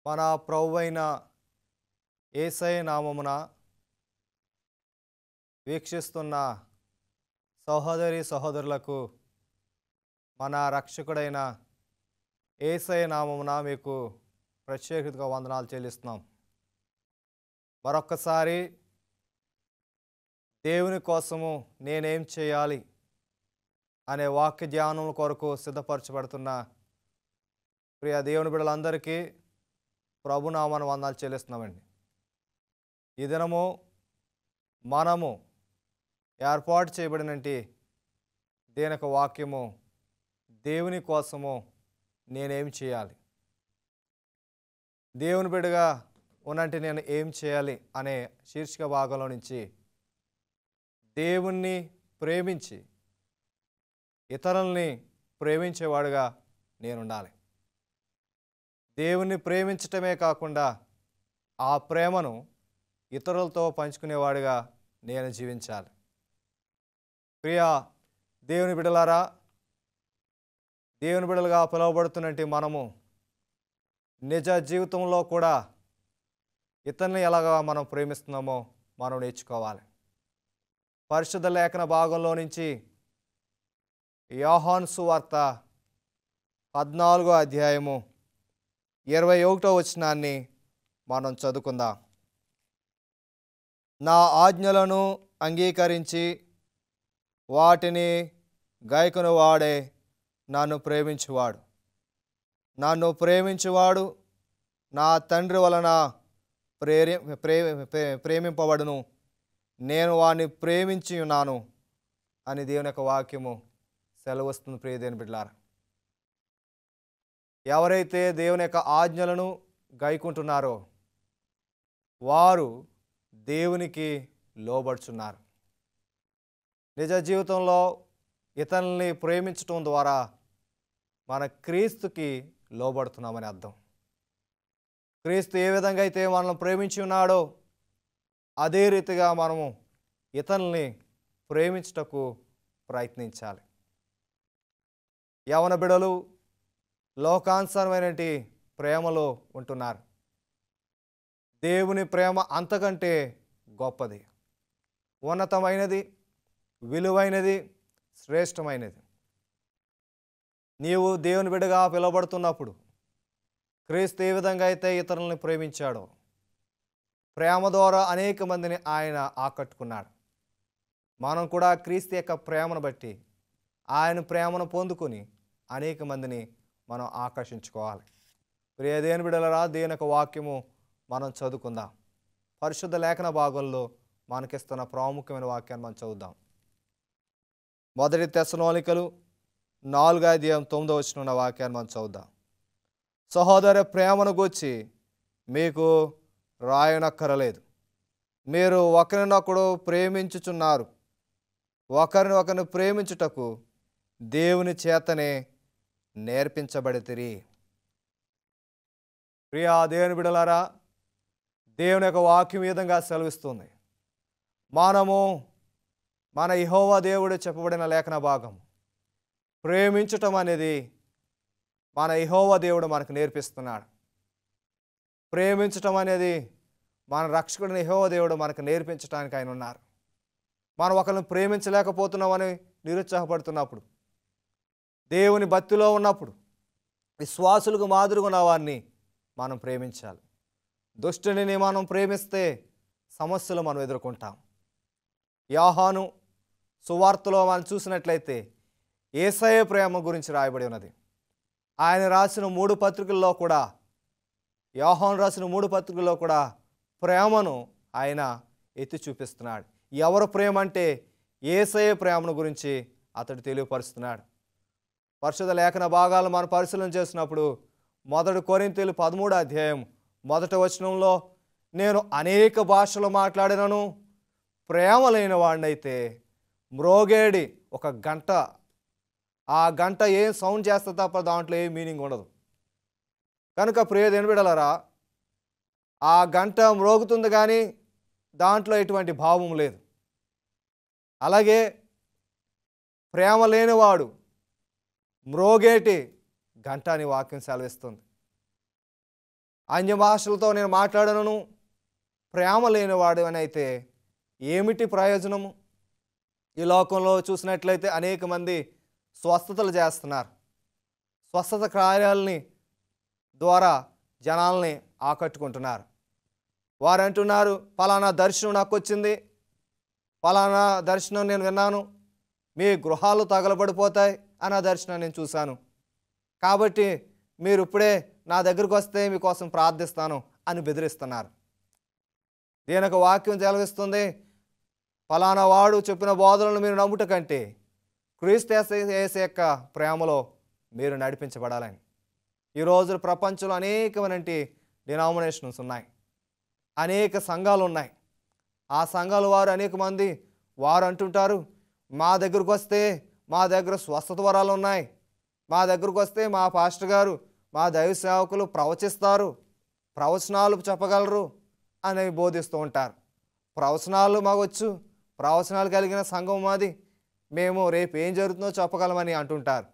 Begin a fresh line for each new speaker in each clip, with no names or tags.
మన ప్రభువైన యేసయ్య నామమున వీక్షిస్తున్న సహోదరి సహోదరులకు మన రక్షకుడైన యేసయ్య నామమున మీకు ప్రత్యేకంగా వందనాలు చెల్లిస్తున్నాం. మరొక్కసారి దేవుని కోసము నేనేం చేయాలి అనే వాక్య ధ్యానం కొరకు సిద్ధపరచబడుతున్న ప్రియ దేవుని బిడ్డలందరికీ ప్రభునామన వందనాలు చెల్లిస్తున్నామండి. ఈ దినము మనము ఏర్పాటు చేయబడినట్టి దేని యొక్క వాక్యము దేవుని కోసము నేనేం చేయాలి, దేవుని బిడ్డగా ఉన్నట్టు నేను ఏం చేయాలి అనే శీర్షిక భాగంలో నుంచి దేవుణ్ణి ప్రేమించి ఇతరుల్ని ప్రేమించేవాడుగా నేనుండాలి. దేవుణ్ణి ప్రేమించటమే కాకుండా ఆ ప్రేమను ఇతరులతో పంచుకునేవాడిగా నేను జీవించాలి. ప్రియ దేవుని బిడ్డలారా, దేవుని బిడ్డలుగా పిలువబడుతున్నట్టు మనము నిజ జీవితంలో కూడా ఇతరుల్ని ఎలాగా మనం ప్రేమిస్తున్నామో మనం నేర్చుకోవాలి. పరిశుద్ధ లేఖన భాగంలో నుంచి యోహాను సువార్త 14వ అధ్యాయము 21వ వచనాన్ని మనం చదువుకుందాం. నా ఆజ్ఞలను అంగీకరించి వాటిని గైకొను వాడే నన్ను ప్రేమించువాడు. నన్ను ప్రేమించువాడు నా తండ్రి వలన ప్రేమింపబడును, నేను వాడిని ప్రేమించి ఉన్నాను అని దేవుని యొక్క వాక్యము సెలవుస్తుంది. ప్రియ దేవుని బిడ్డలారా, ఎవరైతే దేవుని యొక్క ఆజ్ఞలను గైకుంటున్నారో వారు దేవునికి లోబడుచున్నారు. నిజ జీవితంలో ఇతరుల్ని ప్రేమించటం ద్వారా మన క్రీస్తుకి లోబడుతున్నామని అర్థం. క్రీస్తు ఏ విధంగా అయితే మనల్ని ప్రేమించి ఉన్నాడో అదే రీతిగా మనము ఇతరుల్ని ప్రేమించుటకు ప్రయత్నించాలి. యవన బిడలు లోకానుసారమైనటువంటి ప్రేమలో ఉంటున్నారు. దేవుని ప్రేమ అంతకంటే గొప్పది, ఉన్నతమైనది, విలువైనది, శ్రేష్టమైనది. నీవు దేవుని బిడ్డగా పిలువబడుతున్నప్పుడు క్రీస్తు ఏ విధంగా అయితే ఇతరులని ప్రేమించాడో ప్రేమ ద్వారా అనేక మందిని ఆయన ఆకట్టుకున్నాడు. మనం కూడా క్రీస్తు యొక్క ప్రేమను బట్టి ఆయన ప్రేమను పొందుకొని అనేక మందిని మనం ఆకర్షించుకోవాలి. ప్రియ దేవుని బిడ్డలారా, దేవుని యొక్క వాక్యము మనం చదువుకుందాం. పరిశుద్ధ లేఖన భాగంలో మనకిస్తున్న ప్రాముఖ్యమైన వాక్యాన్ని మనం చదువుదాం. 1 తెస్సలోనికలు 4వ అధ్యాయం 9వ వచనం ఉన్న వాక్యాన్ని మనం చదువుదాం. సహోదర ప్రేమను గూర్చి మీకు రాయనక్కరలేదు, మీరు ఒకరినొకడు ప్రేమించుచున్నారు. ఒకరిని ప్రేమించుటకు దేవుని చేతనే నేర్పించబడితిరి. ప్రియా దేవుని బిడ్డలారా, దేవుని యొక్క వాక్యం విధంగా సెలవిస్తుంది. మనము మన యెహోవా దేవుడు చెప్పబడిన లేఖన భాగం ప్రేమించటం అనేది మన యెహోవా దేవుడు మనకు నేర్పిస్తున్నాడు. ప్రేమించటం అనేది మన రక్షకుడిని యెహోవా దేవుడు మనకు నేర్పించడానికి ఆయన ఉన్నారు. మనం ఒకరిని ప్రేమించలేకపోతున్నామని నిరుత్సాహపడుతున్నప్పుడు, దేవుని భక్తిలో ఉన్నప్పుడు విశ్వాసులకు మాదిరిగా ఉన్న వారిని మనం ప్రేమించాలి. దుష్టుని మనం ప్రేమిస్తే సమస్యలు మనం ఎదుర్కొంటాం. యోహాను సువార్తలో మనం చూసినట్లయితే యేసయ్య ప్రేమ గురించి రాయబడి ఉన్నది. ఆయన రాసిన 3 పత్రికల్లో కూడా, యోహాను రాసిన 3 పత్రికల్లో కూడా ప్రేమను ఆయన ఎత్తి చూపిస్తున్నాడు. ఎవరు ప్రేమ అంటే యేసయ్య ప్రేమను గురించి అతడు తెలియపరుస్తున్నాడు. పరిశుద్ధ లేఖన భాగాలు మనం పరిశీలన చేసినప్పుడు 1 కొరింథీయులు 13వ అధ్యాయం 1వ వచనంలో, నేను అనేక భాషలు మాట్లాడినను ప్రేమ లేని వాడినైతే మ్రోగేడి ఒక గంట, ఆ గంట ఏం సౌండ్ చేస్తే తప్ప దాంట్లో ఏం మీనింగ్ ఉండదు. కనుక ప్రియ దేవుని బిడ్డలారా, ఆ గంట మ్రోగుతుంది కానీ దాంట్లో ఎటువంటి భావం లేదు. అలాగే ప్రేమ లేనివాడు మ్రోగేటి గంట అని వాక్యం సెలవిస్తుంది. అన్య భాషలతో నేను మాట్లాడను, ప్రేమ లేనివాడు అని అయితే ఏమిటి ప్రయోజనము? ఈ లోకంలో చూసినట్లయితే అనేక మంది స్వస్థతలు చేస్తున్నారు. స్వస్థత కార్యాలని ద్వారా జనాల్ని ఆకట్టుకుంటున్నారు. వారు అంటున్నారు, పలానా దర్శనం నాకు వచ్చింది, పలానా దర్శనం నేను విన్నాను, మీ గృహాలు తగలబడిపోతాయి అని ఆ దర్శనం నేను చూశాను, కాబట్టి మీరు ఇప్పుడే నా దగ్గరికి వస్తే మీకోసం ప్రార్థిస్తాను అని బెదిరిస్తున్నారు. దీనికి వాక్యం సెలవిస్తుంది, ఫలానా వాడు చెప్పిన బోధనలు మీరు నమ్ముట కంటే క్రీస్తు యేసు యొక్క ప్రేమలో మీరు నడిపించబడాలని. ఈరోజు ప్రపంచంలో అనేకమైన డినామినేషన్స్ ఉన్నాయి, అనేక సంఘాలు ఉన్నాయి. ఆ సంఘాల వారు అనేక మంది వారు అంటుంటారు, మా దగ్గరకు వస్తే మా దగ్గర స్వస్థత వరాలు ఉన్నాయి, మా దగ్గరకు వస్తే మా పాస్టర్ గారు మా దైవ సేవకులు ప్రవచిస్తారు, ప్రవచనాలు చెప్పగలరు అని బోధిస్తూ ఉంటారు. ప్రవచనాలు మాకొచ్చు, ప్రవచనాలు కలిగిన సంఘం మాది, మేము రేపు ఏం జరుగుతుందో చెప్పగలమని అంటుంటారు.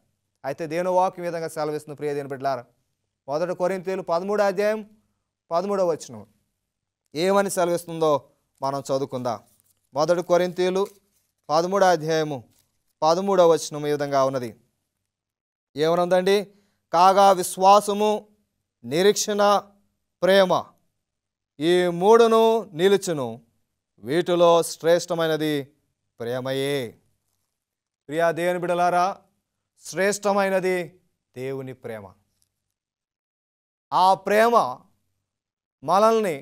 అయితే దేవుని వాక్యం విధంగా సెలవిస్తుంది ప్రియ దేవుని బిడ్డలారా. 1 కొరింథీయులు 13వ అధ్యాయం 13వ వచనం ఏమని సెలవిస్తుందో మనం చదువుకుందాం. 1 కొరింథీయులు 13వ అధ్యాయము 13వ వచనం ఈ విధంగా ఉన్నది. ఏమనుందండి? కాగా విశ్వాసము, నిరీక్షణ, ప్రేమ ఈ మూడును నిలుచును, వీటిలో శ్రేష్టమైనది ప్రేమయే. ప్రియా దేవుని బిడ్డలారా, శ్రేష్టమైనది దేవుని ప్రేమ. ఆ ప్రేమ మనల్ని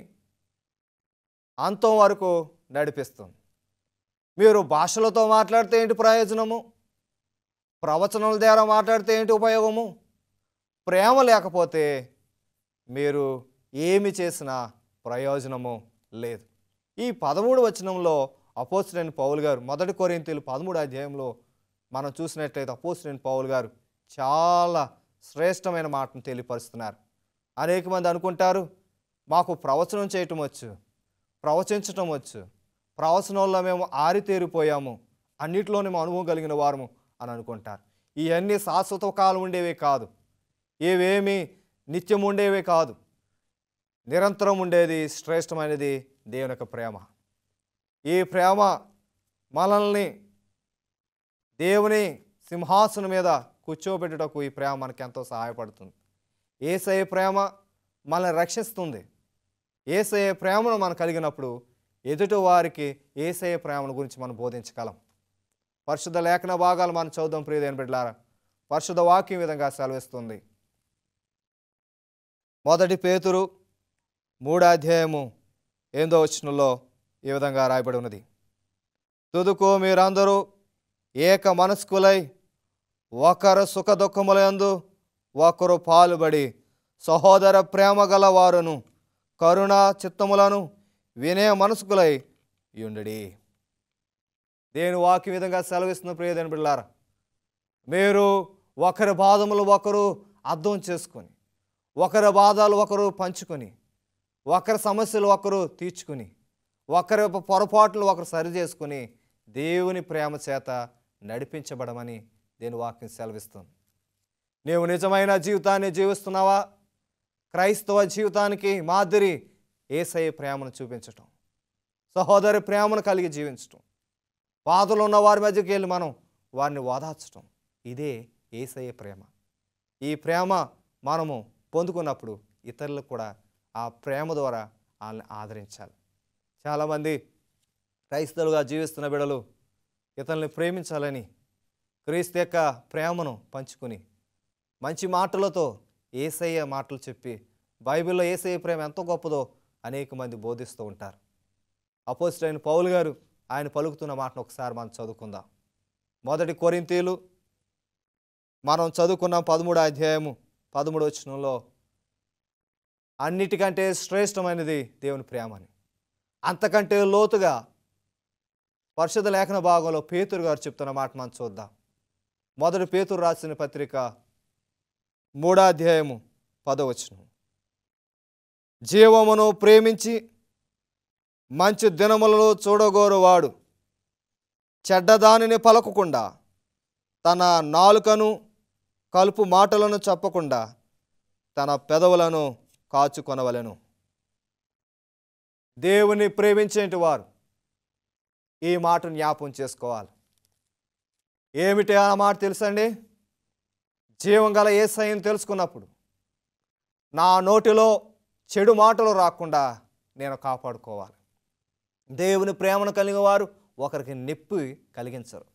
అంతం వరకు నడిపిస్తుంది. మీరు భాషలతో మాట్లాడితే ఏంటి ప్రయోజనము? ప్రవచనాల ద్వారా మాట్లాడితే ఏంటి ఉపయోగము? ప్రేమ లేకపోతే మీరు ఏమి చేసినా ప్రయోజనము లేదు. ఈ 13వ వచనంలో అపోస్తలుడైన పౌలు గారు 1 కొరింథీయులు 13వ అధ్యాయంలో మనం చూసినట్లయితే అపోస్తలుడైన పౌలు గారు చాలా శ్రేష్టమైన మాటను తెలియపరుస్తున్నారు. అనేక మంది అనుకుంటారు, మాకు ప్రవచనం చేయటం వచ్చు, ప్రవచించటం వచ్చు, ప్రవచనంలో మేము ఆరితేరిపోయాము, అన్నిటిలోనే మేము అనుభవం కలిగిన వారము అని అనుకుంటారు. ఇవన్నీ శాశ్వత కాలం ఉండేవే కాదు, ఇవేమీ నిత్యం ఉండేవే కాదు. నిరంతరం ఉండేది శ్రేష్టమైనది దేవుని యొక్క ప్రేమ. ఈ ప్రేమ మనల్ని దేవుని సింహాసనం మీద కూర్చోబెట్టుటకు ఈ ప్రేమ మనకి ఎంతో సహాయపడుతుంది. యేసయ్య ప్రేమ మనల్ని రక్షిస్తుంది. యేసయ్య ప్రేమను మనం కలిగినప్పుడు ఎదుటి వారికి యేసయ్య ప్రేమను గురించి మనం బోధించగలం. పరిశుద్ధ లేఖన భాగాలు మనం చదువుదాం ప్రియ దేవుని బిడ్డలారా. పరిశుద్ధ వాక్యం విధంగా సెలవిస్తుంది. 1 పేతురు 3వ అధ్యాయము 8వ వచనంలో ఈ విధంగా రాయబడి ఉన్నది. తుదుకు మీరందరూ ఏక మనస్కులై ఒకరు సుఖ దుఃఖములందు ఒకరు పాలుబడి సహోదర ప్రేమ గల వారును కరుణ చిత్తములను వినయ మనస్కులై యుండుడి. దేవుని వాక్య విధంగా సెలవిస్తున్న ప్రియ దేవుని బిడ్డలారా, మీరు ఒకరి బాధములు ఒకరు అర్థం చేసుకొని, ఒకరి బాధలు ఒకరు పంచుకొని, ఒకరి సమస్యలు ఒకరు తీర్చుకుని, ఒకరి పొరపాట్లు ఒకరు సరి చేసుకుని దేవుని ప్రేమ చేత నడిపించబడమని దేవుని వాక్యం సెలవిస్తుంది. నీవు నిజమైన జీవితాన్ని జీవిస్తున్నావా? క్రైస్తవ జీవితానికి మాదిరి యేసయ్య ప్రేమను చూపించటం, సహోదరి ప్రేమను కలిగి జీవించటం, బాధలు ఉన్న వారి మధ్యకి వెళ్ళి మనం వారిని ఓదార్చటం, ఇదే యేసయ్య ప్రేమ. ఈ ప్రేమ మనము పొందుకున్నప్పుడు ఇతరులకు కూడా ఆ ప్రేమ ద్వారా వాళ్ళని ఆదరించాలి. చాలామంది క్రైస్తవులుగా జీవిస్తున్న బిడ్డలు ఇతరుల్ని ప్రేమించాలని క్రీస్తు యొక్క ప్రేమను పంచుకుని మంచి మాటలతో యేసయ్య మాటలు చెప్పి బైబిల్లో యేసయ్య ప్రేమ ఎంత గొప్పదో అనేక మంది బోధిస్తూ ఉంటారు. అపోస్తలుడైన పౌలు గారు ఆయన పలుకుతున్న మాటను ఒకసారి మనం చదువుకుందాం. 1 కొరింథీయులు మనం చదువుకున్నాం 13వ అధ్యాయము 13వ వచనంలో, అన్నిటికంటే శ్రేష్టమైనది దేవుని ప్రేమని. అంతకంటే లోతుగా పరిశుద్ధ లేఖన భాగంలో పేతురు గారు చెప్తున్న మాట మనం చూద్దాం. 1 పేతురు రాసిన పత్రిక 3వ అధ్యాయము 10వ వచనం, జీవమును ప్రేమించి మంచి దినములలో చూడగోరువాడు చెడ్డదానిని పలకకుండా, తన నాలుకను కలుపు మాటలను చెప్పకుండా, తన పెదవులను కాచుకొనవలెను. దేవుని ప్రేమించేటి వారు ఈ మాట జ్ఞాపకం చేసుకోవాలి. ఏమిటి ఆ మాట తెలుసండి? జీవం గల యేసయ్యను తెలుసుకున్నప్పుడు నా నోటిలో చెడు మాటలు రాకుండా నేను కాపాడుకోవాలి. దేవుని ప్రేమను కలిగిన వారు ఒకరికి నొప్పి కలిగించరు.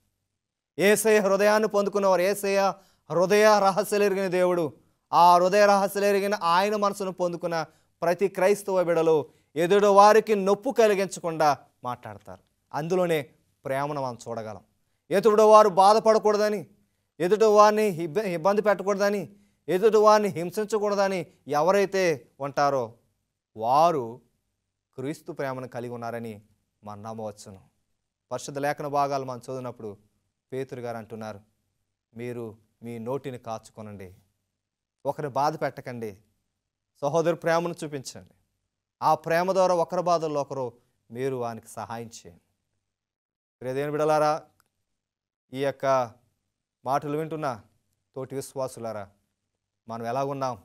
యేసయ్య హృదయాన్ని పొందుకున్నవారు, యేసయ్య హృదయ రహస్యాలు ఎరిగిన దేవుడు, ఆ హృదయ రహస్యాలు ఎరిగిన ఆయన మనసును పొందుకున్న ప్రతి క్రైస్తవ బిడలు ఎదుటి వారికి నొప్పి కలిగించకుండా మాట్లాడతారు. అందులోనే ప్రేమను మనం చూడగలం. ఎదుటి వారు బాధపడకూడదని, ఎదుటి వారిని ఇబ్బంది పెట్టకూడదని, ఎదుటి వారిని హింసించకూడదని ఎవరైతే ఉంటారో వారు క్రీస్తు ప్రేమను కలిగి ఉన్నారని మనం నమ్మవచ్చును. పరిశుద్ధ లేఖన భాగాలు మనం చదివినప్పుడు పేతురు గారు అంటున్నారు, మీరు మీ నోటిని కాచుకొనండి, ఒకరి బాధ పెట్టకండి, సహోదరు ప్రేమను చూపించండి. ఆ ప్రేమ ద్వారా ఒకరి బాధల్లో ఒకరు మీరు వానికి సహాయం చేయండి. ప్రియదేవుని బిడ్డలారా, ఈ యొక్క మాటలు వింటున్న తోటి విశ్వాసులారా, మనం ఎలాగున్నాం?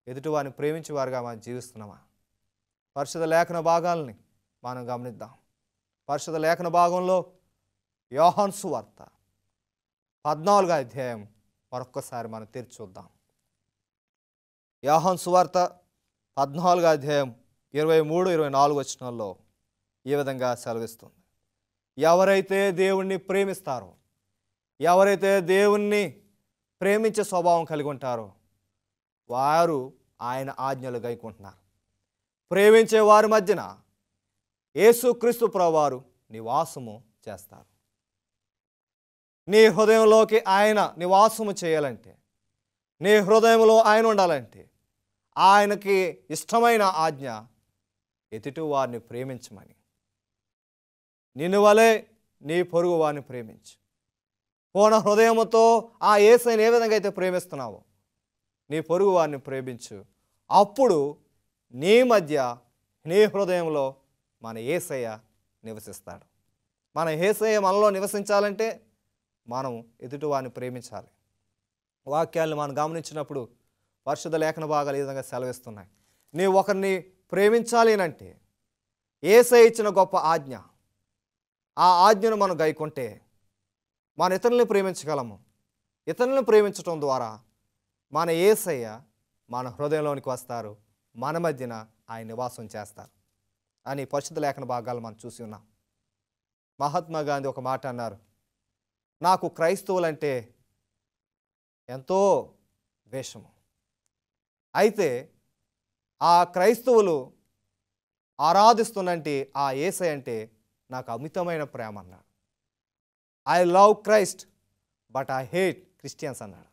ఎదుటివారిని ప్రేమించేవారుగా మనం జీవిస్తున్నామా? పరిశుద్ధ లేఖన భాగాల్ని మనం గమనిద్దాం. పరిశుద్ధ లేఖన భాగంలో యోహాను సువార్త 14వ అధ్యాయం మరొక్కసారి మనం తెరిచి చూద్దాం. యోహాను సువార్త 14వ అధ్యాయం 23-24 వచనాల్లో ఈ విధంగా సెలవిస్తుంది. ఎవరైతే దేవుణ్ణి ప్రేమిస్తారో, ఎవరైతే దేవుణ్ణి ప్రేమించే స్వభావం కలిగి ఉంటారో వారు ఆయన ఆజ్ఞలు గైకుంటున్నారు. ప్రేమించే వారి మధ్యన యేసుక్రీస్తు ప్రభువారు నివాసము చేస్తారు. నీ హృదయంలోకి ఆయన నివాసము చేయాలంటే, నీ హృదయంలో ఆయన ఉండాలంటే ఆయనకి ఇష్టమైన ఆజ్ఞ ఎదుటి వారిని ప్రేమించమని. నిన్ను వలె నీ పొరుగు వారిని ప్రేమించు. పూర్ణ హృదయముతో ఆ యేసయ్యను ఏ విధంగా అయితే ప్రేమిస్తున్నావో నీ పొరుగు వారిని ప్రేమించు. అప్పుడు నీ మధ్య, నీ హృదయంలో మన యేసయ్య నివసిస్తాడు. మన యేసయ్య మనలో నివసించాలంటే మనం ఎదుటి వారిని ప్రేమించాలి. వాక్యాలను మనం గమనించినప్పుడు పరిశుద్ధ లేఖన భాగాలు ఈ విధంగా సెలవిస్తున్నాయి. నీ ఒకరిని ప్రేమించాలి అంటే యేసయ్య ఇచ్చిన గొప్ప ఆజ్ఞ, ఆ ఆజ్ఞను మనం గైకొంటే మన ఇతరులను ప్రేమించగలము. ఇతరులను ప్రేమించడం ద్వారా మన యేసయ్య మన హృదయంలోనికి వస్తారు, మన మధ్యన ఆయన నివాసం చేస్తారు అని పరిశుద్ధ లేఖన భాగాలు మనం చూసి ఉన్నాం. మహాత్మా గాంధీ ఒక మాట అన్నారు, నాకు క్రైస్తవులంటే ఎంతో ద్వేషము, అయితే ఆ క్రైస్తవులు ఆరాధిస్తున్నంటే ఆ యేసయ్య అంటే నాకు అమితమైన ప్రేమ అన్నాడు. I love Christ but I hate Christians అన్నాడు.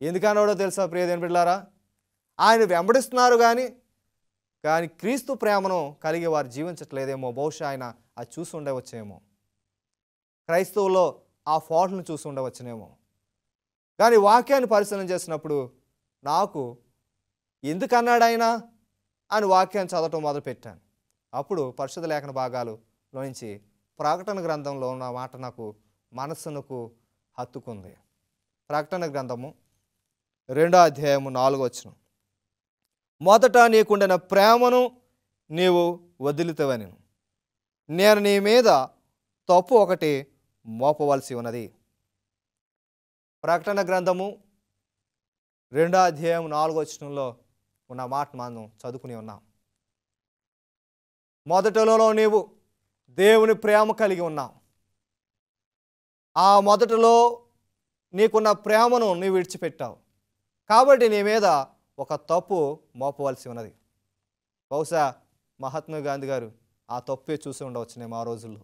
ఎందుకన్నాడో తెలుసా ప్రియదేవుని బిడ్డలారా? ఆయన వెంబడిస్తున్నారు కానీ క్రీస్తు ప్రేమను కలిగి వారు జీవించట్లేదేమో. బహుశా ఆయన అది చూసి ఉండవచ్చేమో, క్రైస్తవుల్లో ఆ ఫాల్ట్ను చూసి ఉండవచ్చునేమో. కానీ వాక్యాన్ని పరిశీలన చేసినప్పుడు నాకు ఎందుకన్నాడు ఆయన అని వాక్యాన్ని చదవటం మొదలుపెట్టాను. అప్పుడు పరిశుద్ధ లేఖన భాగాలు నుంచి ప్రకటన గ్రంథంలో ఉన్న మాట నాకు మనస్సునకు హత్తుకుంది. ప్రకటన గ్రంథము 2వ అధ్యాయము 4వ వచనం, మొదట నీకుండిన ప్రేమను నీవు వదిలితవని నేను నీ మీద తప్పు ఒకటి మోపవలసి ఉన్నది. ప్రకటన గ్రంథము 2వ అధ్యాయం 4వ వచనంలో ఉన్న మాట మనం చదువుకుని ఉన్నాం. మొదటలో నీవు దేవుని ప్రేమ కలిగి ఉన్నావు. ఆ మొదటలో నీకున్న ప్రేమను నీవు విడిచిపెట్టావు కాబట్టి నీ మీద ఒక తప్పు మోపవలసి ఉన్నది. బహుశా మహాత్మా గాంధీ గారు ఆ తప్పే చూసి ఉండవచ్చునేమో. ఆ రోజుల్లో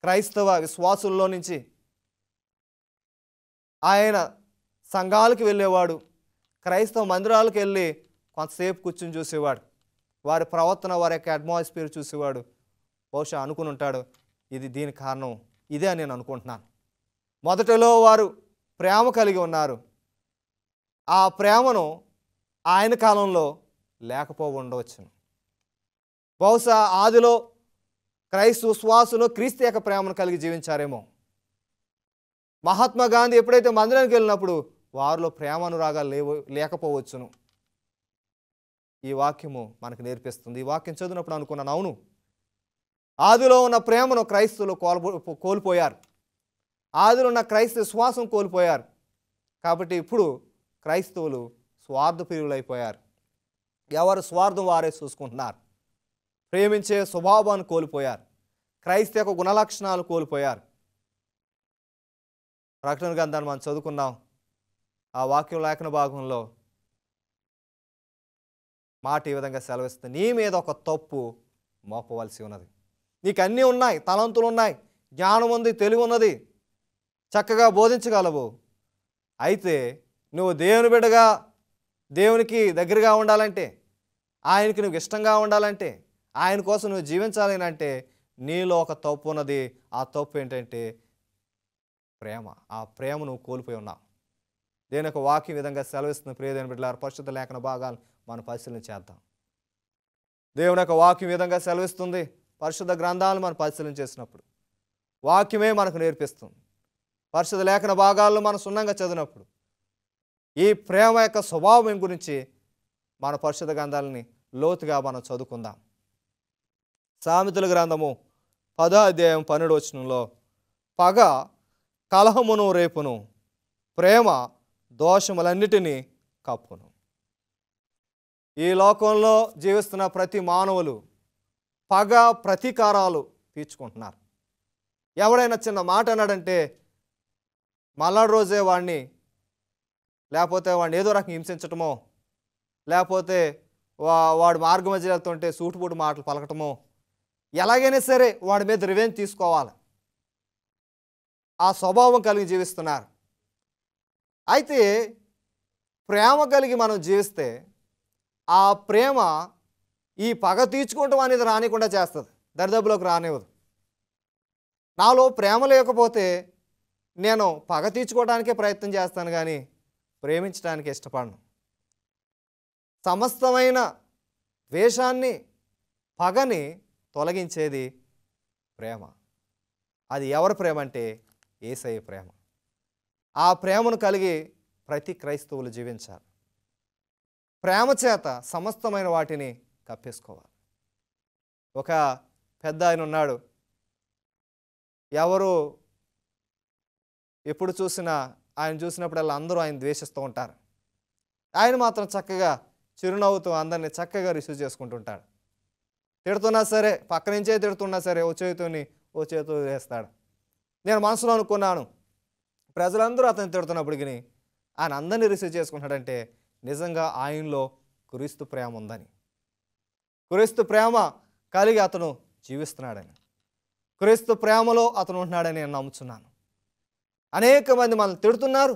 క్రైస్తవ విశ్వాసుల్లో నుంచి ఆయన సంఘాలకు వెళ్ళేవాడు, క్రైస్తవ మందిరాలకు వెళ్ళి కొంతసేపు కూర్చుని చూసేవాడు, వారి ప్రవర్తన, వారి యొక్క అట్మాస్ఫియర్ చూసేవాడు. బహుశా అనుకుని ఉంటాడు, ఇది దీని కారణం ఇదే అని నేను అనుకుంటున్నాను. మొదటలో వారు ప్రేమ కలిగి ఉన్నారు, ఆ ప్రేమను ఆయన కాలంలో లేకపోవచ్చు. బహుశా ఆదిలో క్రైస్తవ విశ్వాసులు క్రీస్తు యొక్క ప్రేమను కలిగి జీవించారేమో. మహాత్మా గాంధీ ఎప్పుడైతే మందిరానికి వెళ్ళినప్పుడు వారిలో ప్రేమ అనురాగాలు లేకపోవచ్చును. ఈ వాక్యము మనకు నేర్పిస్తుంది. ఈ వాక్యం చదివినప్పుడు అనుకున్నాను, అవును, ఆదిలో ఉన్న ప్రేమను క్రైస్తవులు కోల్పోయారు. ఆదిలో ఉన్న క్రైస్తవ విశ్వాసం కోల్పోయారు. కాబట్టి ఇప్పుడు క్రైస్తవులు స్వార్థప్రియులైపోయారు. ఎవరు స్వార్థం వారే చూసుకుంటున్నారు. ప్రేమించే స్వభావాన్ని కోల్పోయారు. క్రైస్తవ గుణలక్షణాలు కోల్పోయారు. ప్రకటన గ్రంథాన్ని మనం చదువుకున్నాం. ఆ వాక్యం లేఖన భాగంలో మాట ఈ విధంగా సెలవిస్తుంది, నీ మీద ఒక తప్పు మోపవలసి ఉన్నది. నీకు అన్నీ ఉన్నాయి, తలంతులు ఉన్నాయి, జ్ఞానం ఉంది, తెలివి ఉన్నది, చక్కగా బోధించగలవు. అయితే నువ్వు దేవుని బిడ్డగా, దేవునికి దగ్గరగా ఉండాలంటే, ఆయనకి నువ్వు ఇష్టంగా ఉండాలంటే, ఆయన కోసం నువ్వు జీవించాలి అంటే నీలో ఒక తప్పు ఉన్నది. ఆ తప్పు ఏంటంటే ప్రేమ. ఆ ప్రేమ నువ్వు కోల్పోయి ఉన్నావు. దేని యొక్క వాక్యం విధంగా సెలవిస్తుంది. ప్రియమైన బిడ్డలారా, పరిశుద్ధ లేఖన భాగాలు మనం పరిశీలన చేద్దాం. దేవుని యొక్క వాక్యం విధంగా సెలవిస్తుంది. పరిశుద్ధ గ్రంథాలు మనం పరిశీలన చేసినప్పుడు వాక్యమే మనకు నేర్పిస్తుంది. పరిశుద్ధ లేఖన భాగాలను మనం సున్నంగా చదివినప్పుడు ఈ ప్రేమ యొక్క స్వభావం గురించి మన పరిశుద్ధ గ్రంథాలని లోతుగా మనం చదువుకుందాం. సామెతల గ్రంథము 10వ అధ్యాయం 12వ వచనంలో, పగ కలహమును రేపును, ప్రేమ దోషములన్నిటినీ కప్పును. ఈ లోకంలో జీవిస్తున్న ప్రతి మానవులు పగ ప్రతీకారాలు తీర్చుకుంటున్నారు. ఎవడైనా చిన్న మాట అన్నాడంటే మళ్ళాడు రోజే వాడిని, లేకపోతే వాడిని ఏదో రకంగా హింసించటమో, లేకపోతే వాడు మార్గం మధ్య వెళ్తుంటే సూటుపూటు మాటలు పలకటమో, ఎలాగైనా సరే వాడి మీద రివెంజ్ తీసుకోవాలి. ఆ స్వభావం కలిగి జీవిస్తున్నారు. అయితే ప్రేమ కలిగి మనం జీవిస్తే ఆ ప్రేమ ఈ పగ తీర్చుకోవటం అనేది రానికుండా చేస్తుంది, దరిదాపులోకి రానివ్వదు. నాలో ప్రేమ లేకపోతే నేను పగ తీర్చుకోవడానికే ప్రయత్నం చేస్తాను, కానీ ప్రేమించడానికి ఇష్టపడను. సమస్తమైన ద్వేషాన్ని, పగని తొలగించేది ప్రేమ. అది ఎవరి ప్రేమ అంటే యేసయ్య ప్రేమ. ఆ ప్రేమను కలిగి ప్రతి క్రైస్తవులు జీవించాలి. ప్రేమ చేత సమస్తమైన వాటిని కప్పేసుకోవాలి. ఒక పెద్ద ఆయన ఉన్నాడు. ఎవరు ఎప్పుడు చూసినా ఆయన చూసినప్పుడల్లా అందరూ ఆయన ద్వేషిస్తూ ఉంటారు. ఆయన మాత్రం చక్కగా చిరునవ్వుతూ అందరినీ చక్కగా రిసీవ్ చేసుకుంటుంటాడు. తిడుతున్నా సరే, పక్క నుంచే తిడుతున్నా సరే ఓ చేతితో వేస్తాడు. నేను మనసులో అనుకున్నాను, ప్రజలందరూ అతను తిడుతున్నప్పటికీ ఆయన అందరినీ రిసీవ్ చేసుకుంటాడంటే నిజంగా ఆయనలో క్రీస్తు ప్రేమ ఉందని, క్రీస్తు ప్రేమ కలిగి అతను జీవిస్తున్నాడని, క్రీస్తు ప్రేమలో అతను ఉంటున్నాడని నేను నమ్ముతున్నాను. అనేక మంది మనల్ని తిడుతున్నారు,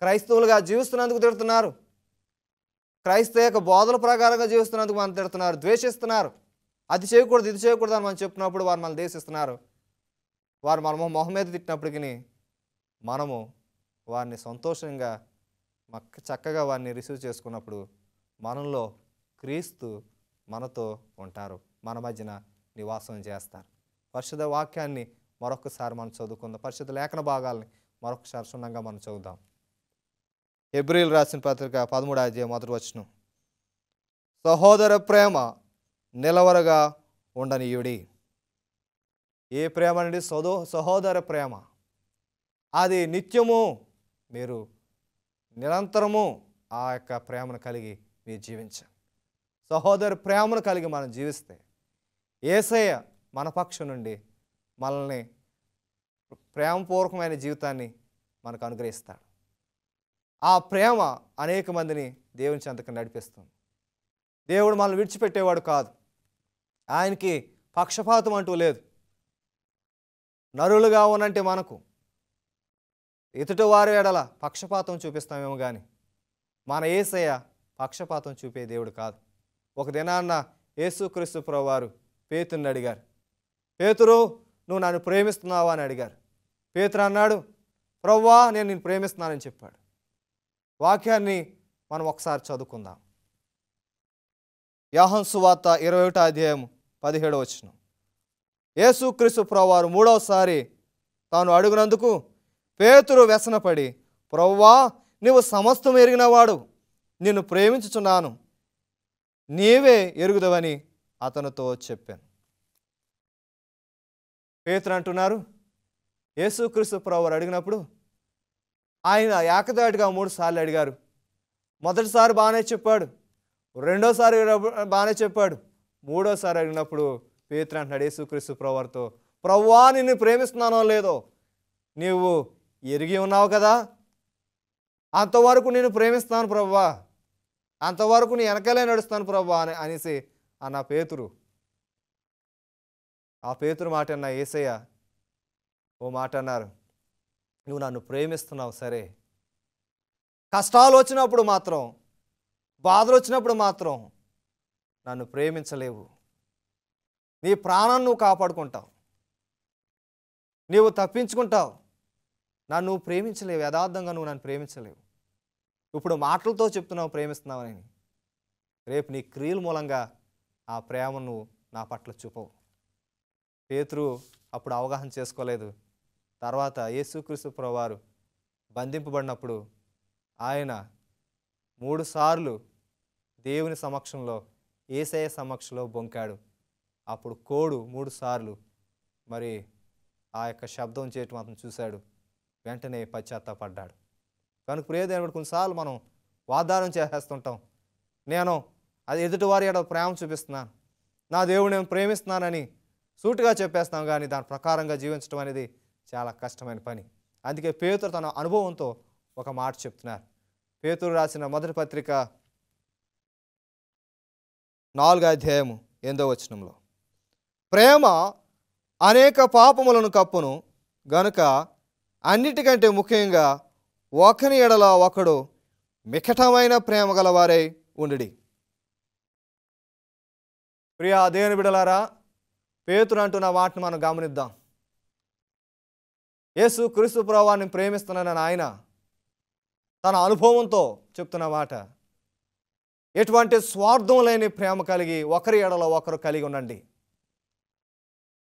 క్రైస్తవులుగా జీవిస్తున్నందుకు తిడుతున్నారు, క్రైస్తవ బోధల ప్రకారంగా జీవిస్తున్నందుకు మనం తిడుతున్నారు, ద్వేషిస్తున్నారు. అది చేయకూడదు, ఇది చేయకూడదు అని మనం చెప్పినప్పుడు వారు మనల్ని ద్వేషిస్తున్నారు. వారు మన మొహం మీద తిట్టినప్పటికీ మనము వారిని సంతోషంగా చక్కగా వారిని రిసీవ్ చేసుకున్నప్పుడు మనలో క్రీస్తు మనతో ఉంటారు, మన మధ్యన నివాసం చేస్తారు. పరిశుద్ధ వాక్యాన్ని మరొకసారి మనం చదువుకుందాం. పరిశుద్ధ లేఖన భాగాల్ని మరొకసారి క్షుణ్ణంగా మనం చదువుదాం. హెబ్రీయులు రాసిన పత్రిక 13వ అధ్యాయం 1వ వచనం, సహోదర ప్రేమ నిలవరగా ఉండనీయుడి. ఏ ప్రేమ అండి? సహోదర ప్రేమ. అది నిత్యము మీరు నిరంతరము ఆ యొక్క ప్రేమను కలిగి మీరు జీవించాలి. సహోదర ప్రేమను కలిగి మనం జీవిస్తే యేసయ్య మన పక్షం నుండి మనల్ని ప్రేమపూర్వకమైన జీవితాన్ని మనకు అనుగ్రహిస్తాడు. ఆ ప్రేమ అనేక మందిని దేవుని చెంతకు నడిపిస్తుంది. దేవుడు మనల్ని విడిచిపెట్టేవాడు కాదు. ఆయనకి పక్షపాతం అంటూ లేదు. నరులుగా ఉన్నంటే మనకు ఎదుటి వారి ఎడల పక్షపాతం చూపిస్తామేమో కానీ మన యేసయ్య పక్షపాతం చూపే దేవుడు కాదు. ఒక దినాన్న యేసుక్రీస్తు ప్రభువారు పేతురుని అడిగారు, పేతురు నువ్వు నన్ను ప్రేమిస్తున్నావా అని అడిగారు. పేతురు అన్నాడు, ప్రభువా నేను నిన్ను ప్రేమిస్తున్నానని చెప్పాడు. వాక్యాన్ని మనం ఒకసారి చదువుకుందాం. యోహాను సువార్త 21వ అధ్యాయం 17వ వచనం, యేసుక్రీస్తు ప్రభువారు మూడవసారి తాను అడుగునందుకు పేతురు వ్యసనపడి, ప్రభువా నీవు సమస్తం ఎరిగినవాడు, నిన్ను ప్రేమించుచున్నాను, నీవే ఎరుగుదవని అతనితో చెప్పాను. పేతురు అంటున్నారు, యేసుక్రీస్తు ప్రభువారు అడిగినప్పుడు ఆయన ఏకదాటిగా 3 సార్లు అడిగారు. మొదటిసారి బాగానే చెప్పాడు, రెండోసారి బాగానే చెప్పాడు, మూడోసారి అడిగినప్పుడు పేతురు అంటున్నాడు యేసుక్రీస్తు ప్రభువారితో, ప్రభువా నిన్ను ప్రేమిస్తున్నానో లేదో నీవు ఎరిగి ఉన్నావు కదా, అంతవరకు నేను ప్రేమిస్తాను ప్రభువా, అంతవరకు నీ వెనకాలే నడుస్తాను ప్రభువా అనేసి అన్న పేతురు. ఆ పేతురు మాట అన్న యేసయ్య ఓ మాట అన్నారు, నువ్వు నన్ను ప్రేమిస్తున్నావు సరే, కష్టాలు వచ్చినప్పుడు మాత్రం, బాధలు వచ్చినప్పుడు మాత్రం నన్ను ప్రేమించలేవు. నీ ప్రాణాన్ని నువ్వు కాపాడుకుంటావు, నీవు తప్పించుకుంటావు, నన్ను ప్రేమించలేవు, యథార్థంగా నువ్వు నన్ను ప్రేమించలేవు. ఇప్పుడు మాటలతో చెప్తున్నావు ప్రేమిస్తున్నావని, రేపు నీ క్రియల మూలంగా ఆ ప్రేమను నా పట్ల చూపవు. పేతురు అప్పుడు అవగాహన చేసుకోలేదు. తర్వాత యేసుక్రీస్తు ప్రభువారు బంధింపబడినప్పుడు ఆయన 3 సార్లు దేవుని సమక్షంలో, యేసయ్య సమక్షంలో బొంకాడు. అప్పుడు కోడు 3 సార్లు మరి ఆ యొక్క శబ్దం చేయటం అతను చూశాడు. వెంటనే పశ్చాత్తాపడ్డాడు. కనుక ప్రియదేవుడు, కొన్నిసార్లు మనం వాగ్దానం చేసేస్తుంటాం, నేను అది ఎదుటివారి ఎడల ప్రేమ చూపిస్తున్నాను, నా దేవుడు నేను ప్రేమిస్తున్నానని సూటిగా చెప్పేస్తాం, కానీ దాని ప్రకారంగా జీవించడం అనేది చాలా కష్టమైన పని. అందుకే పేతురు తన అనుభవంతో ఒక మాట చెప్తున్నారు. పేతురు రాసిన మొదటి పత్రిక 4వ అధ్యాయము 8వ వచనంలో, ప్రేమ అనేక పాపములను కప్పును గనుక అన్నిటికంటే ముఖ్యంగా ఒకని ఎడల ఒకడు మికటమైన ప్రేమ గలవారై ఉండుడి. ప్రియా దేవుని బిడ్డలారా, పేతురు అంటున్న వాటిని మనం గమనిద్దాం. యేసుక్రీస్తు ప్రభువారిని ప్రేమిస్తున్నానని ఆయన తన అనుభవంతో చెప్తున్న మాట, ఎటువంటి స్వార్థం లేని ప్రేమ కలిగి ఒకరి ఎడల ఒకరు కలిగి ఉండండి.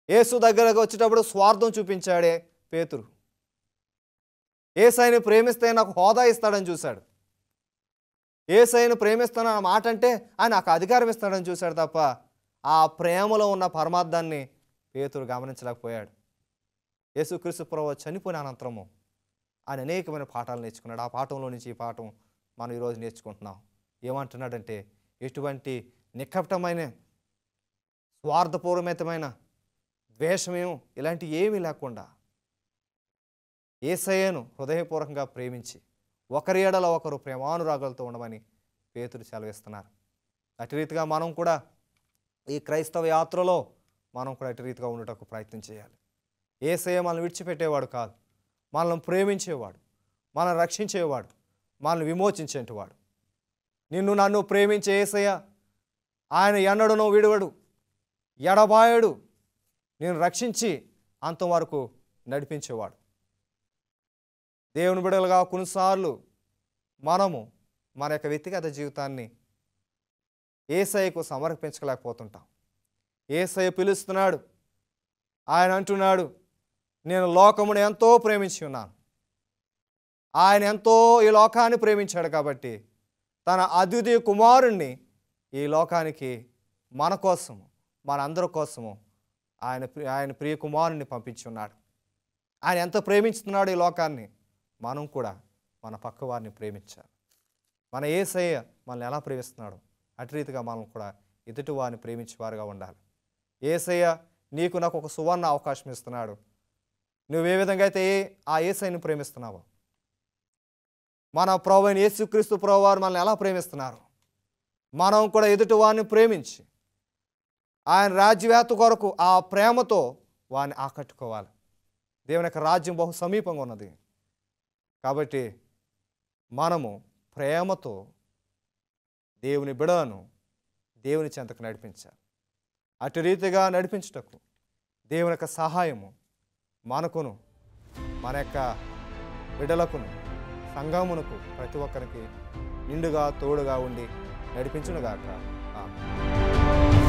యేసు దగ్గరకు వచ్చేటప్పుడు స్వార్థం చూపించాడే పేతురు. యేసయ్యని ప్రేమిస్తే నాకు హోదా ఇస్తాడని చూశాడు, యేసయ్యని ప్రేమిస్తానన్న మాట అంటే ఆయన నాకు అధికారం ఇస్తాడని చూశాడు తప్ప ఆ ప్రేమలో ఉన్న పరమార్థాన్ని పేతురు గమనించలేకపోయాడు. యేసుక్రీస్తు ప్రభువు చనిపోయిన అనంతరము ఆయన అనేకమైన పాఠాలు నేర్చుకున్నాడు. ఆ పాఠంలో నుంచి ఈ పాఠం మనం ఈరోజు నేర్చుకుంటున్నాం. ఏమంటున్నాడంటే, ఎటువంటి నికపటమైన స్వార్థపూర్వకమైన ద్వేషమేమో ఇలాంటి ఏమీ లేకుండా యేసయ్యను హృదయపూర్వకంగా ప్రేమించి ఒకరి ఎడల ఒకరు ప్రేమానురాగాలతో ఉండమని పేతురు సెలవిస్తున్నారు. అటు రీతిగా మనం కూడా ఈ క్రైస్తవ యాత్రలో మనం కూడా అటు రీతిగా ఉండటకు ప్రయత్నం చేయాలి. యేసయ్య మనల్ని విడిచిపెట్టేవాడు కాదు, మనల్ని ప్రేమించేవాడు, మనల్ని రక్షించేవాడు, మనల్ని విమోచించేవాడు. నిన్ను నన్ను ప్రేమించే యేసయ్య ఆయన ఎన్నడనో విడువడు, ఎడబాయడు, నేను రక్షించి అంతవరకు నడిపించేవాడు. దేవుని బిడ్డలుగా కొన్నిసార్లు మనము మన యొక్క వ్యక్తిగత జీవితాన్ని యేసయ్యకు సమర్పించలేకపోతుంటాం. యేసయ్య పిలుస్తున్నాడు, ఆయన అంటున్నాడు, నేను లోకమును ఎంతో ప్రేమించి ఉన్నాను. ఆయన ఎంతో ఈ లోకాన్ని ప్రేమించాడు కాబట్టి తన అద్వితీయ కుమారుణ్ణి ఈ లోకానికి మన కోసము, మనందరి కోసము ఆయన ప్రియ కుమారుణ్ణి పంపించి ఉన్నాడు. ఆయన ఎంత ప్రేమించుతున్నాడు ఈ లోకాన్ని, మనం కూడా మన పక్క వారిని ప్రేమించాలి. మన యేసయ్య మనల్ని ఎలా ప్రేమిస్తున్నాడు అటు రీతిగా మనం కూడా ఎదుటి వారిని ప్రేమించేవారుగా ఉండాలి. యేసయ్య నీకు నాకు ఒక సువర్ణ అవకాశం ఇస్తున్నాడు. నువ్వు ఏ విధంగా అయితే ఆ యేసయ్యని ప్రేమిస్తున్నావో, మన ప్రభువైన యేసుక్రీస్తు ప్రభువారు మనల్ని ఎలా ప్రేమిస్తున్నారు, మనం కూడా ఎదుటి వారిని ప్రేమించి ఆయన రాజ్యవ్యాప్తి కొరకు ఆ ప్రేమతో వారిని ఆకట్టుకోవాలి. దేవుని యొక్క రాజ్యం బహు సమీపంగా ఉన్నది కాబట్టి మనము ప్రేమతో దేవుని బిడలను దేవుని చెంతకు నడిపించాలి. అటు రీతిగా నడిపించుటకు దేవుని యొక్క సహాయము మనకును, మన యొక్క బిడ్డలకును, సంఘమునకు, ప్రతి ఒక్కరికి నిండుగా తోడుగా ఉండి నడిపించునుగాక. ఆమేన్.